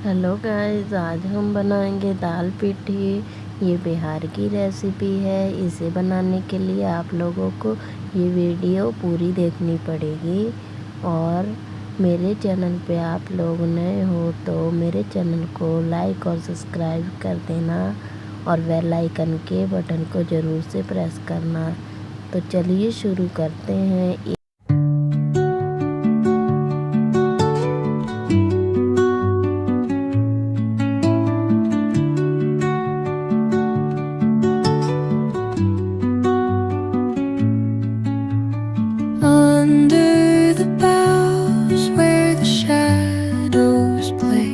Hello guys, आज हम बनाएंगे दाल पिठी। ये बिहार की रेसिपी है। इसे बनाने के लिए आप लोगों को ये वीडियो पूरी देखनी पड़ेगी। और मेरे चैनल पे आप लोग नए हो तो मेरे चैनल को लाइक और सब्सक्राइब कर देना और बेल आइकन के बटन को ज़रूर से प्रेस करना। तो चलिए शुरू करते हैं। Under the boughs where the shadows play,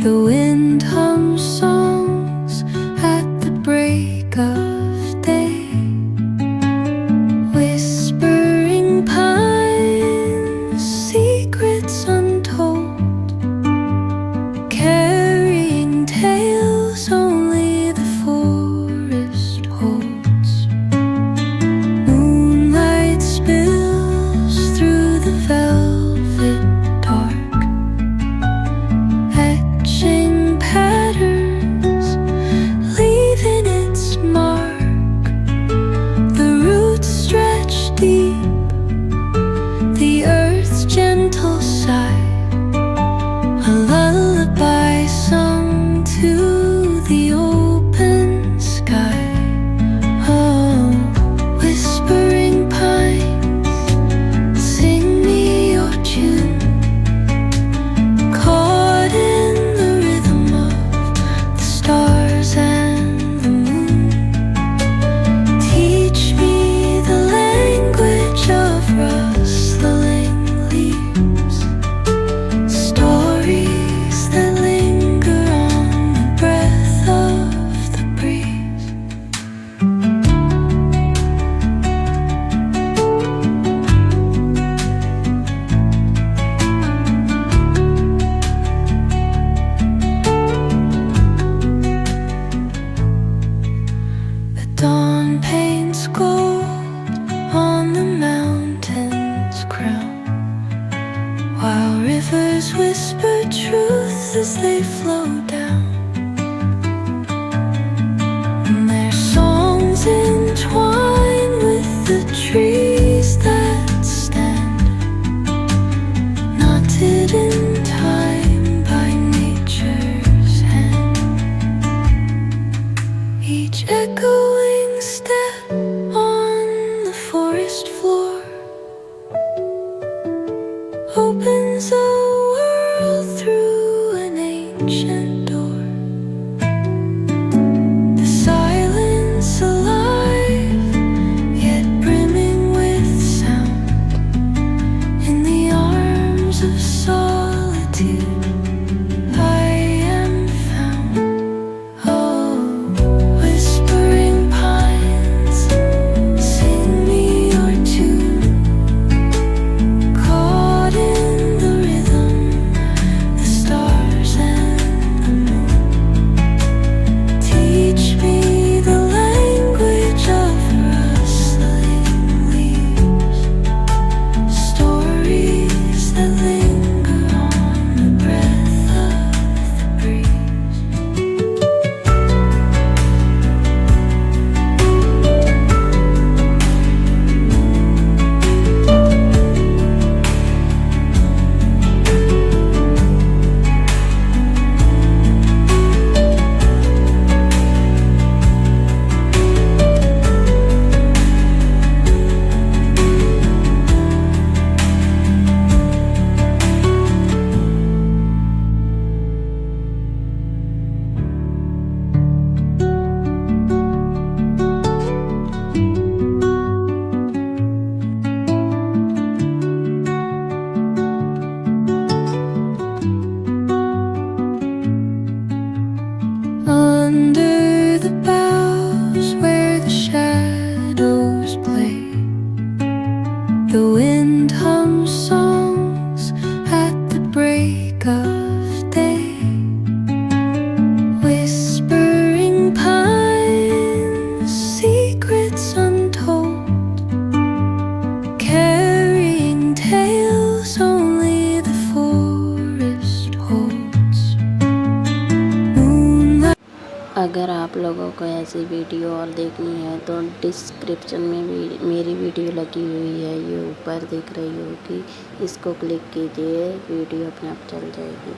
the wind hums songs at the break of day. Whispering pines, secrets untold, carrying tales only the forest holds. Moonlight spills through the velvet dark, etching patterns, leaving its mark. The roots stretch deep, the earth's gentle sigh, a lullaby sung to the open sky. Oh, whispering pines, sing me your tune, caught in the rhythm of the stars and the moon. Teach me the language of rustling leaves, stories that linger on the breath of the breeze. The dawn paints gold on the mountain's crown, while rivers whisper truth as they flow down. And their songs entwine with the trees that stand, knotted in time by nature's hand. Each echoing step on the forest floor opens a world through an ancient door. अगर आप लोगों को ऐसी video और देखनी है तो description में भी मेरी वीडियो लगी हुई है, ये ऊपर दिख रही होगी, इसको क्लिक कीजिए, वीडियो अपने आप चल जाएगी।